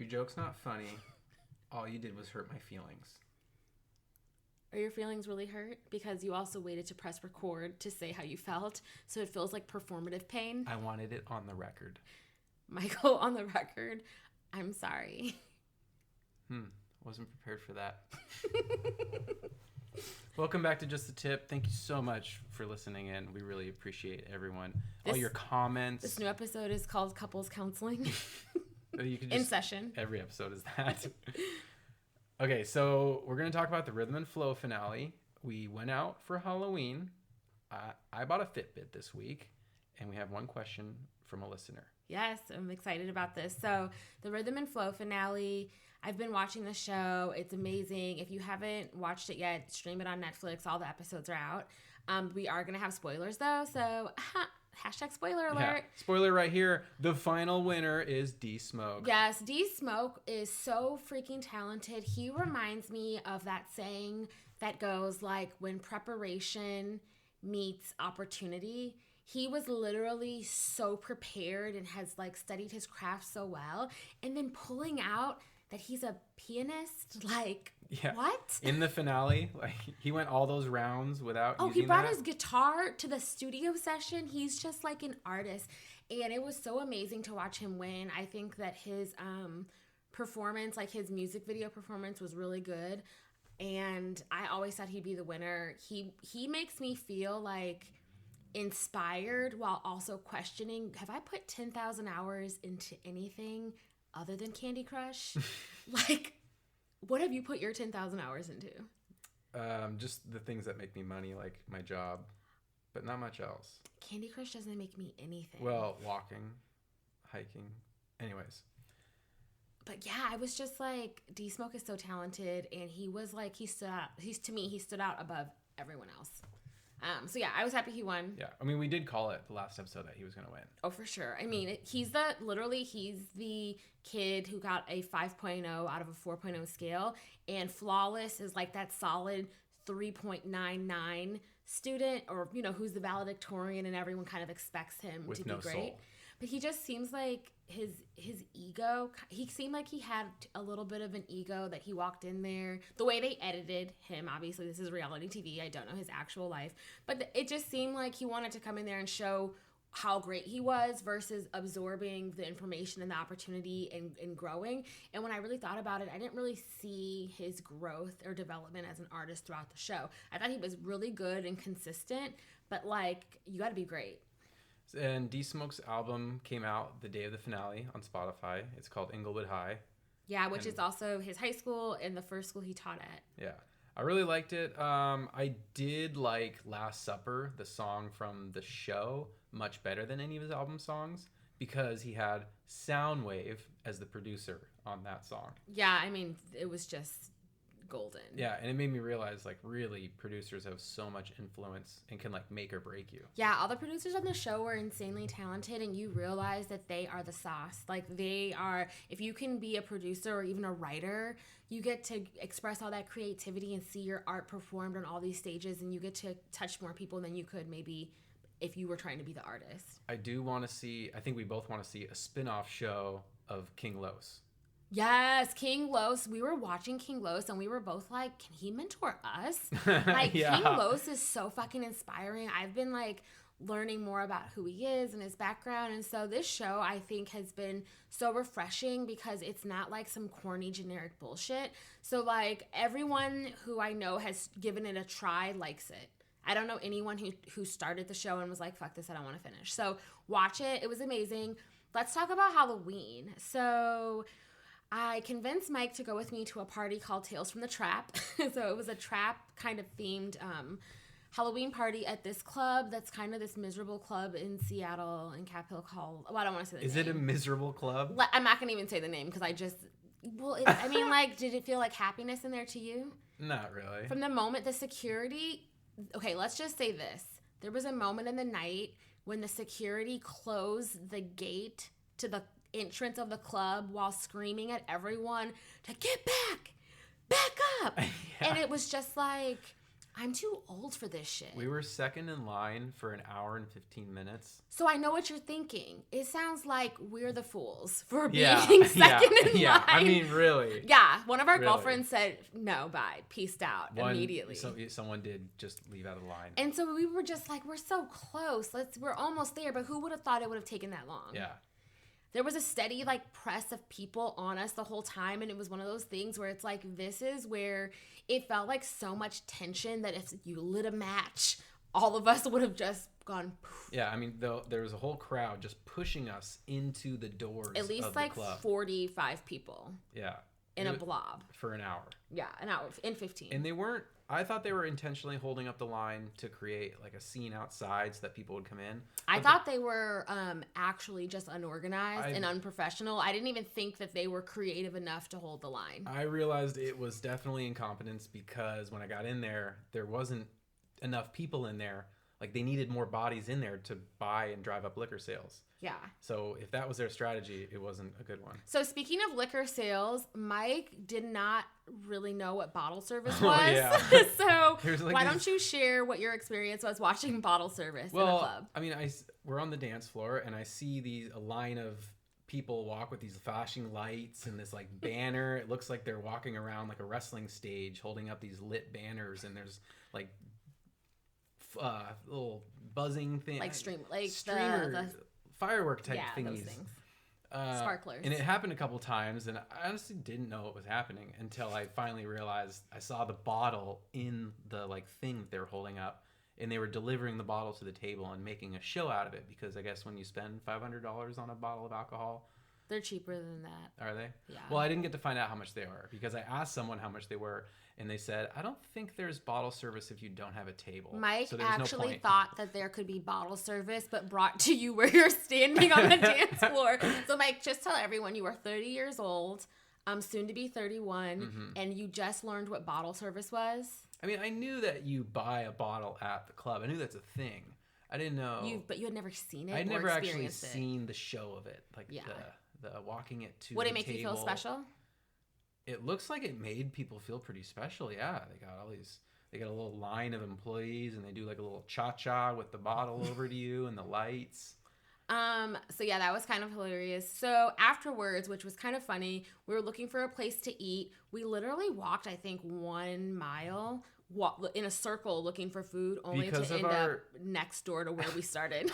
Your joke's not funny. All you did was hurt my feelings. Are your feelings really hurt? Because you also waited to press record to say how you felt, so it feels like performative pain. I wanted it on the record. Michael, on the record, I'm sorry. Wasn't prepared for that. Welcome back to Just the Tip. Thank you so much for listening in. We really appreciate everyone. All your comments. This new episode is called Couples Counseling. You can In session. Every episode is that. Okay, so we're going to talk about the Rhythm and Flow finale. We went out for Halloween. I bought a Fitbit this week, and we have one question from a listener. Yes, I'm excited about this. So the Rhythm and Flow finale, I've been watching the show. It's amazing. If you haven't watched it yet, stream it on Netflix. All the episodes are out. We are going to have spoilers, though, so hashtag spoiler alert. Yeah. Spoiler right here. The final winner is D-Smoke. Yes, D-Smoke is so freaking talented. He reminds me of that saying that goes like, when preparation meets opportunity. He was literally so prepared and has like studied his craft so well. And then pulling out that he's a pianist, like, what? In the finale, like, he went all those rounds without using he brought that. his guitar to the studio session. He's just like an artist. And it was so amazing to watch him win. I think that his performance, like his music video performance, was really good. And I always thought he'd be the winner. He makes me feel like inspired while also questioning, have I put 10,000 hours into anything other than Candy Crush? Like, what have you put your 10,000 hours into? Just the things that make me money, like my job, but not much else. Candy Crush doesn't make me anything. Well, walking, hiking, anyways. But yeah, I was just like, D-Smoke is so talented, and he was like, he stood out above everyone else. So yeah, I was happy he won. Yeah, I mean, we did call it the last episode that he was going to win. Oh, for sure. I mean, he's the kid who got a 5.0 out of a 4.0 scale, and Flawless is like that solid 3.99 student, or, you know, who's the valedictorian, and everyone kind of expects him to be great. Soul. But he just seems like his ego, he seemed like he had a little bit of an ego that he walked in there. The way they edited him, obviously this is reality TV, I don't know his actual life, but it just seemed like he wanted to come in there and show how great he was versus absorbing the information and the opportunity and growing. And when I really thought about it, I didn't really see his growth or development as an artist throughout the show. I thought he was really good and consistent, but like, you got to be great. And D-Smoke's album came out the day of the finale on Spotify. It's called Inglewood High. Yeah, which is also his high school and the first school he taught at. Yeah, I really liked it. I did like Last Supper, the song from the show, much better than any of his album songs because he had Soundwave as the producer on that song. Yeah, I mean, it was just golden. Yeah, and it made me realize, like, really producers have so much influence and can, like, make or break you. Yeah, all the producers on the show were insanely talented, and you realize that they are the sauce. Like, they are, if you can be a producer or even a writer, you get to express all that creativity and see your art performed on all these stages, and you get to touch more people than you could maybe if you were trying to be the artist. I do want to see, I think we both want to see a spin-off show of King Los. Yes, King Los. We were watching King Los and we were both like, can he mentor us? Like, yeah. King Los is so fucking inspiring. I've been like learning more about who he is and his background. And so this show, I think, has been so refreshing because it's not like some corny generic bullshit. So like, everyone who I know has given it a try likes it. I don't know anyone who started the show and was like, fuck this, I don't want to finish. So watch it. It was amazing. Let's talk about Halloween. So I convinced Mike to go with me to a party called Tales from the Trap. So it was a trap kind of themed Halloween party at this club that's kind of this miserable club in Seattle in Cap Hill called, well, I don't want to say the name. Is it a miserable club? I'm not going to even say the name because I mean, like, did it feel like happiness in there to you? Not really. From the moment the security, okay, let's just say this. There was a moment in the night when the security closed the gate to the entrance of the club while screaming at everyone to get back up. Yeah. And it was just like, I'm too old for this shit. We were second in line for an hour and 15 minutes. So I know what you're thinking. It sounds like we're the fools for being Yeah, second in line. Yeah, I mean, really. Yeah, one of our Really. girlfriends said, no, bye, peaced out immediately. So someone did just leave out of the line. And so we were just like, we're so close. We're almost there. But who would have thought it would have taken that long? Yeah. There was a steady like press of people on us the whole time, and it was one of those things where it's like, this is where it felt like so much tension that if you lit a match, all of us would have just gone poof. Yeah, I mean, there was a whole crowd just pushing us into the doors At least of like the club. 45 people Yeah. in a blob. For an hour. Yeah, an hour, in 15. And they weren't, I thought they were intentionally holding up the line to create like a scene outside so that people would come in. I thought they were actually just unorganized and unprofessional. I didn't even think that they were creative enough to hold the line. I realized it was definitely incompetence because when I got in there wasn't enough people in there. Like they needed more bodies in there to buy and drive up liquor sales. Yeah. So if that was their strategy, it wasn't a good one. So speaking of liquor sales, Mike did not really know what bottle service Oh, was. yeah. So Like why don't you share what your experience was watching bottle service in a club? I mean, we're on the dance floor and I see a line of people walk with these flashing lights and this like banner. It looks like they're walking around like a wrestling stage holding up these lit banners, and there's like little buzzing thing, Like streamer, the firework type thingies. Those things. Sparklers. And it happened a couple times, and I honestly didn't know what was happening until I finally realized I saw the bottle in the like thing that they were holding up, and they were delivering the bottle to the table and making a show out of it, because I guess when you spend $500 on a bottle of alcohol, they're cheaper than that. Are they? Yeah. Well, I didn't get to find out how much they were because I asked someone how much they were, and they said, I don't think there's bottle service if you don't have a table. Mike so actually thought that there could be bottle service, but brought to you where you're standing on the dance floor. So, Mike, just tell everyone you are 30 years old, soon to be 31, and you just learned what bottle service was. I mean, I knew that you buy a bottle at the club. I knew that's a thing. I didn't know. But you had never seen it. I'd never actually it. seen the show of it, like the walking it to. Would the it make table. you feel special? It looks like it made people feel pretty special. Yeah, they got all these. They got a little line of employees, and they do like a little cha-cha with the bottle over to you and the lights. So yeah, that was kind of hilarious. So afterwards, which was kind of funny, we were looking for a place to eat. We literally walked, I think, 1 mile in a circle looking for food, only to end up next door to where we started.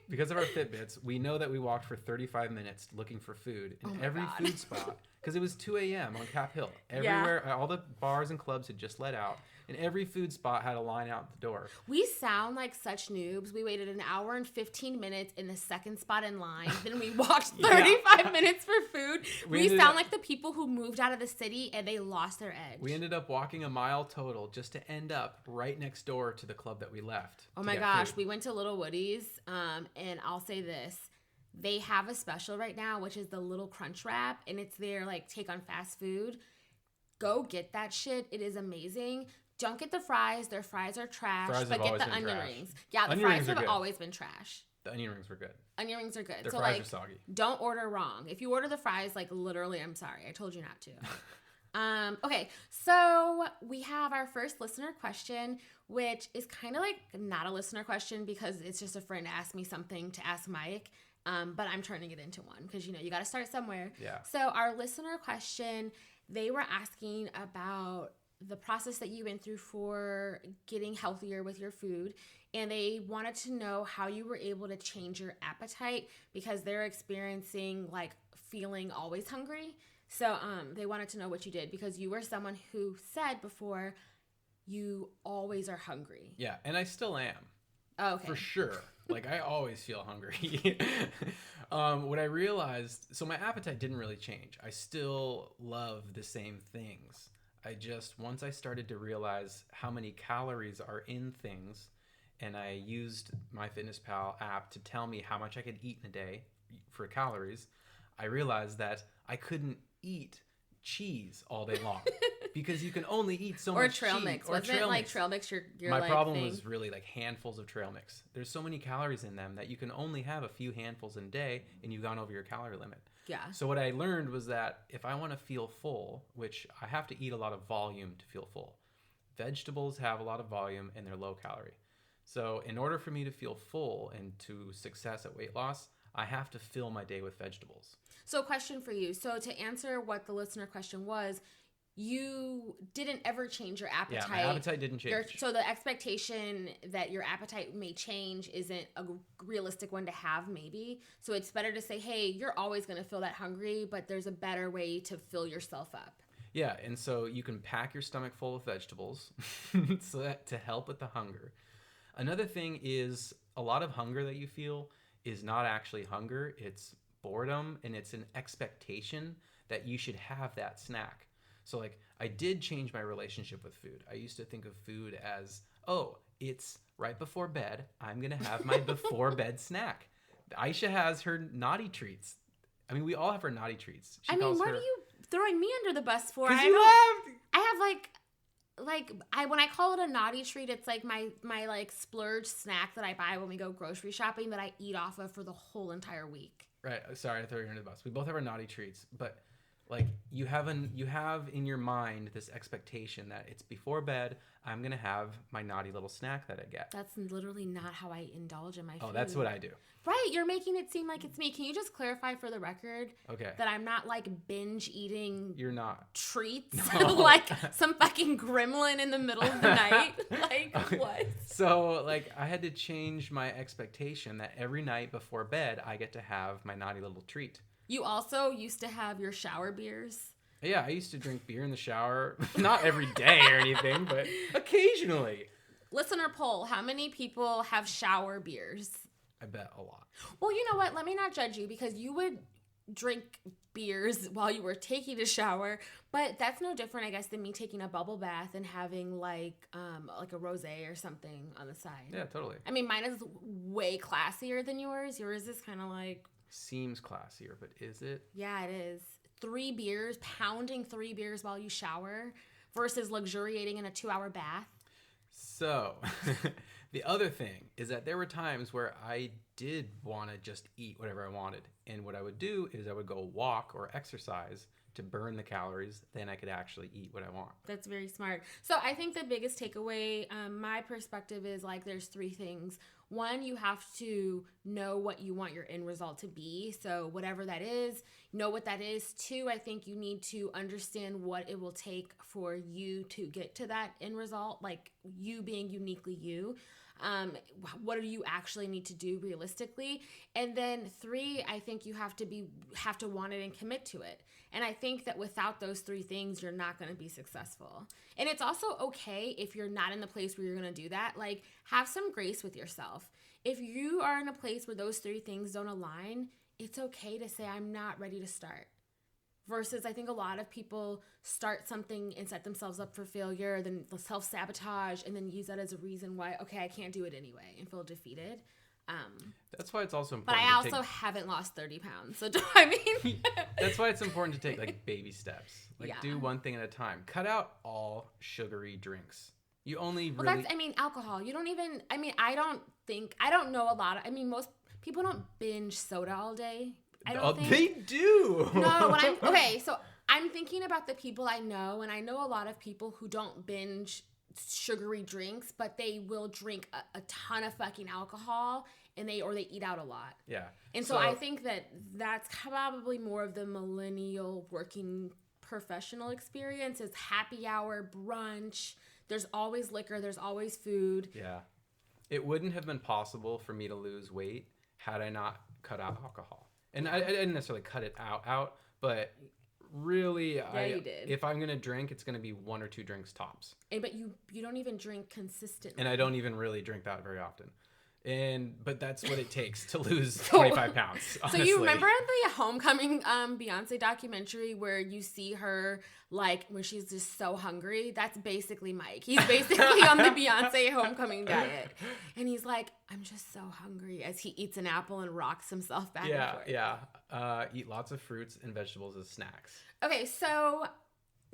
Because of our Fitbits, we know that we walked for 35 minutes looking for food in every food spot. Because it was 2 a.m. on Cap Hill. Everywhere, all the bars and clubs had just let out. And every food spot had a line out the door. We sound like such noobs. We waited an hour and 15 minutes in the second spot in line. Then we walked 35 minutes for food. We sound like the people who moved out of the city and they lost their edge. We ended up walking a mile total just to end up right next door to the club that we left. Oh my gosh. Food. We went to Little Woody's. And I'll say this. They have a special right now, which is the Little Crunch Wrap. And it's their like take on fast food. Go get that shit. It is amazing. Don't get the fries. Their fries are trash. But get the onion rings. Yeah, the fries have always been trash. The onion rings were good. Onion rings are good. Their fries are soggy. Don't order wrong. If you order the fries, like literally, I'm sorry. I told you not to. Okay, so we have our first listener question, which is kind of like not a listener question because it's just a friend asked me something to ask Mike. But I'm turning it into one because, you got to start somewhere. Yeah. So our listener question, they were asking about the process that you went through for getting healthier with your food. And they wanted to know how you were able to change your appetite because they're experiencing like feeling always hungry. So they wanted to know what you did because you were someone who said before you always are hungry. Yeah, and I still am. Oh, okay. For sure. Like, I always feel hungry. What I realized, so my appetite didn't really change. I still love the same things. Once I started to realize how many calories are in things, and I used my MyFitnessPal app to tell me how much I could eat in a day for calories, I realized that I couldn't eat cheese all day long because you can only eat so much cheese. Or trail mix. Wasn't it like trail mix your My problem was really like handfuls of trail mix. There's so many calories in them that you can only have a few handfuls in a day and you've gone over your calorie limit. Yeah. So what I learned was that if I want to feel full, which I have to eat a lot of volume to feel full, Vegetables have a lot of volume and they're low calorie. So in order for me to feel full and to success at weight loss, I have to fill my day with vegetables. So question for you. So to answer what the listener question was, you didn't ever change your appetite. Yeah, my appetite didn't change. So the expectation that your appetite may change isn't a realistic one to have, maybe. So it's better to say, hey, you're always going to feel that hungry, but there's a better way to fill yourself up. Yeah, and so you can pack your stomach full of vegetables so that to help with the hunger. Another thing is a lot of hunger that you feel is not actually hunger. It's boredom, and it's an expectation that you should have that snack. So like I did change my relationship with food. I used to think of food as, oh, it's right before bed. I'm going to have my before bed snack. Aisha has her naughty treats. I mean, we all have our naughty treats. What are you throwing me under the bus for? Because you laughed. I have when I call it a naughty treat, it's like my like splurge snack that I buy when we go grocery shopping that I eat off of for the whole entire week. Right. Sorry, I threw you under the bus. We both have our naughty treats, but like you have in your mind this expectation that it's before bed. I'm going to have my naughty little snack that I get. That's literally not how I indulge in my food. Oh, that's what I do. Right. You're making it seem like it's me. Can you just clarify for the record that I'm not like binge eating You're not. treats No. like some fucking gremlin in the middle of the night? Like what? So like I had to change my expectation that every night before bed I get to have my naughty little treat. You also used to have your shower beers. Yeah, I used to drink beer in the shower. Not every day or anything, but occasionally. Listener poll, how many people have shower beers? I bet a lot. Well, you know what? Let me not judge you because you would drink beers while you were taking a shower, but that's no different, I guess, than me taking a bubble bath and having like a rosé or something on the side. Yeah, totally. I mean, mine is way classier than yours. Yours is kind of like... Seems classier, but is it? Yeah, it is. 3 beers, pounding 3 beers while you shower versus luxuriating in a 2-hour bath. So, the other thing is that there were times where I did want to just eat whatever I wanted. And what I would do is I would go walk or exercise to burn the calories. Then I could actually eat what I want. That's very smart. So I think the biggest takeaway, my perspective is like there's 3 things. 1, you have to know what you want your end result to be. So whatever that is, know what that is. 2, I think you need to understand what it will take for you to get to that end result, like you being uniquely you. What do you actually need to do realistically? And then 3, I think you have to want it and commit to it. And I think that without those 3 things, you're not going to be successful. And it's also okay if you're not in the place where you're going to do that. Like, have some grace with yourself. If you are in a place where those 3 things don't align, it's okay to say, I'm not ready to start. Versus, I think a lot of people start something and set themselves up for failure, then self-sabotage, and then use that as a reason why, okay, I can't do it anyway, and feel defeated. That's why it's also But important. I also haven't lost 30 pounds. So, I mean... That's why it's important to take, like, baby steps. Like, do one thing at a time. Cut out all sugary drinks. You only well, really... that's, I mean, alcohol. You don't even... I mean, I don't know a lot of... I mean, most people don't binge soda all day. I don't think. They do. No, okay, so I'm thinking about the people I know, and I know a lot of people who don't binge sugary drinks, but they will drink a ton of fucking alcohol, and they eat out a lot. Yeah. And so I think that's probably more of the millennial working professional experience is happy hour, brunch. There's always liquor. There's always food. Yeah. It wouldn't have been possible for me to lose weight had I not cut out alcohol. And I didn't necessarily cut it out, but really, you did. If I'm going to drink, it's going to be 1 or 2 drinks tops. But you don't even drink consistently. And I don't even really drink that very often. But that's what it takes to lose 25 pounds, honestly. So you remember the Homecoming Beyonce documentary where you see her like when she's just so hungry? That's basically Mike. He's basically on the Beyonce Homecoming diet. And he's like, I'm just so hungry as he eats an apple and rocks himself back and forth. Yeah. Eat lots of fruits and vegetables as snacks. Okay, so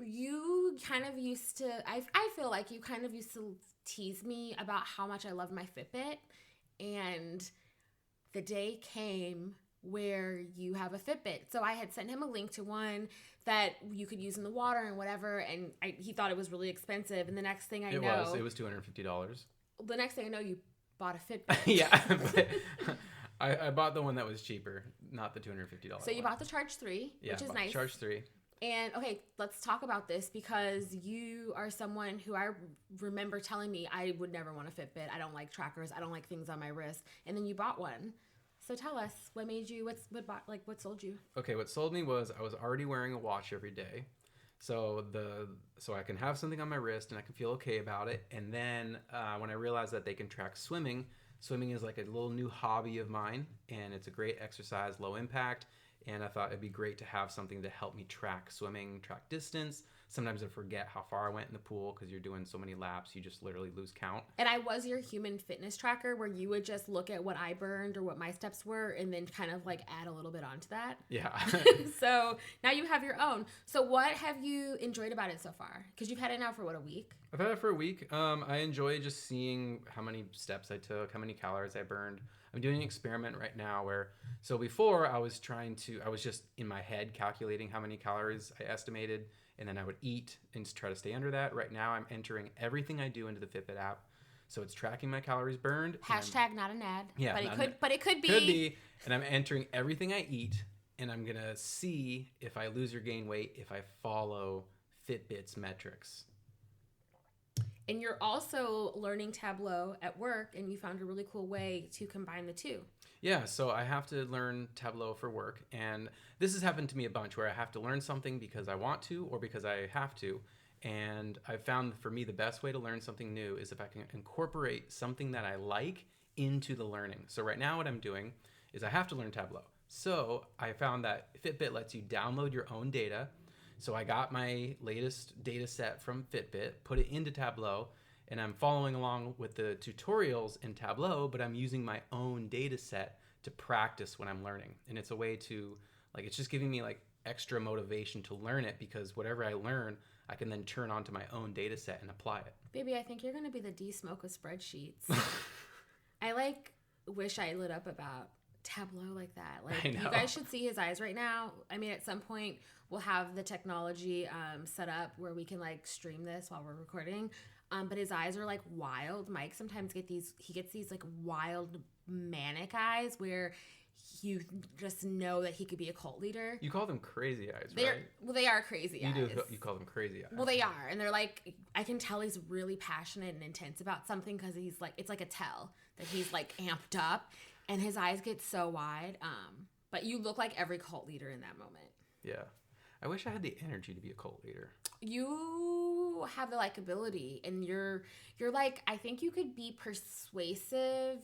you kind of used to, I feel like you kind of used to tease me about how much I love my FitBit. And the day came where you have a Fitbit. So I had sent him a link to one that you could use in the water and whatever, and he thought it was really expensive. And the next thing it was $250. The next thing I know, you bought a Fitbit. Yeah, but I bought the one that was cheaper, not the $250. So you bought the Charge 3, which is nice. Charge 3. And okay, let's talk about this because you are someone who I remember telling me I would never want a Fitbit. I don't like trackers. I don't like things on my wrist. And then you bought one. So tell us, what made you? What sold you? Okay, what sold me was I was already wearing a watch every day, so I can have something on my wrist and I can feel okay about it. And then when I realized that they can track swimming is like a little new hobby of mine, and it's a great exercise, low impact. And I thought it'd be great to have something to help me track swimming, track distance. Sometimes I forget how far I went in the pool because you're doing so many laps, you just literally lose count. And I was your human fitness tracker where you would just look at what I burned or what my steps were and then kind of like add a little bit onto that. Yeah. So now you have your own. So what have you enjoyed about it so far? Because you've had it now for a week? I've had it for a week. I enjoy just seeing how many steps I took, how many calories I burned. I'm doing an experiment right now so before I was just in my head calculating how many calories I estimated, and then I would eat and just try to stay under that. Right now I'm entering everything I do into the Fitbit app. So it's tracking my calories burned. Hashtag not an ad. Yeah. But it could be. Could be. And I'm entering everything I eat, and I'm going to see if I lose or gain weight if I follow Fitbit's metrics. And you're also learning Tableau at work, and you found a really cool way to combine the two. Yeah, so I have to learn Tableau for work, and this has happened to me a bunch where I have to learn something because I want to or because I have to. And I've found for me the best way to learn something new is if I can incorporate something that I like into the learning. So right now what I'm doing is I have to learn Tableau. So I found that Fitbit lets you download your own data. So I got my latest data set from Fitbit, put it into Tableau, and I'm following along with the tutorials in Tableau, but I'm using my own data set to practice when I'm learning. And it's a way to, it's just giving me extra motivation to learn it, because whatever I learn, I can then turn onto my own data set and apply it. Baby, I think you're going to be the D-Smoke of spreadsheets. I wish I lit up about Tableau like that. I know. You guys should see his eyes right now. I mean, at some point we'll have the technology set up where we can stream this while we're recording. But his eyes are wild. Mike sometimes gets these wild manic eyes where you just know that he could be a cult leader. You call them crazy eyes, right? Well, they are crazy eyes. You call them crazy eyes. Well, they are. And they're I can tell he's really passionate and intense about something because he's it's like a tell that he's amped up. And his eyes get so wide. But you look like every cult leader in that moment. Yeah. I wish I had the energy to be a cult leader. You have the likability, and you're I think you could be persuasive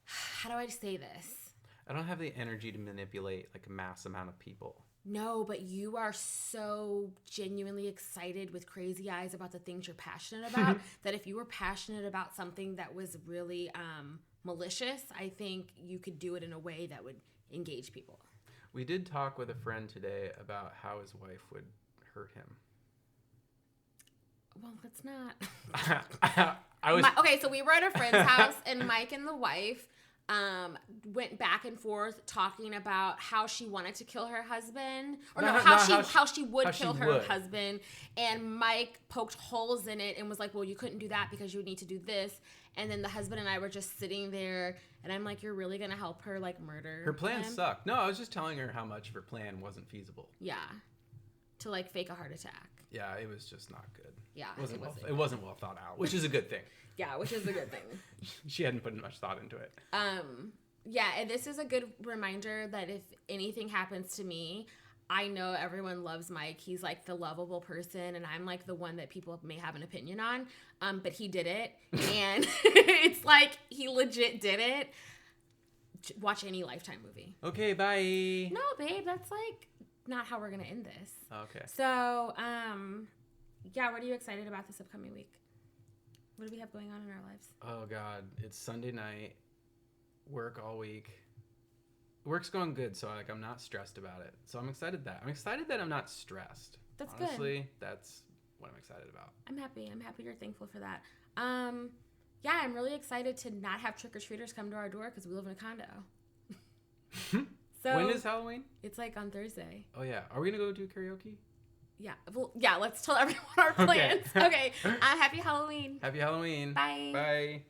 how do I say this? I don't have the energy to manipulate a mass amount of people. No, but you are so genuinely excited with crazy eyes about the things you're passionate about that if you were passionate about something that was really malicious, I think you could do it in a way that would engage people. We did talk with a friend today about how his wife would hurt him. Well, let's not. Okay, so we were at a friend's house, and Mike and the wife went back and forth talking about how she wanted to kill her husband, how she would kill her husband. And Mike poked holes in it and was like, "Well, you couldn't do that because you would need to do this." And then the husband and I were just sitting there, and I'm like, "You're really gonna help her murder her plan him?" Sucked. No, I was just telling her how much of her plan wasn't feasible. Yeah, to fake a heart attack. Yeah, it was just not good. Yeah, it wasn't well thought out, which is a good thing. Yeah, which is a good thing. She hadn't put much thought into it. Yeah, and this is a good reminder that if anything happens to me, I know everyone loves Mike. He's the lovable person, and I'm the one that people may have an opinion on. But he did it, and it's he legit did it. Watch any Lifetime movie. Okay, bye. No, babe, that's not how we're gonna end this. Okay. So, yeah, what are you excited about this upcoming week? What do we have going on in our lives? Oh, God. It's Sunday night. Work all week. Work's going good, so I'm not stressed about it. So I'm excited that I'm not stressed. That's Honestly, good. That's what I'm excited about. I'm happy. You're thankful for that. yeah, I'm really excited to not have trick-or-treaters come to our door because we live in a condo. So when is Halloween? It's like on Thursday. Oh yeah, are we gonna go do karaoke? Yeah, well, yeah. Let's tell everyone our plans. Okay. Happy Halloween. Happy Halloween. Bye. Bye.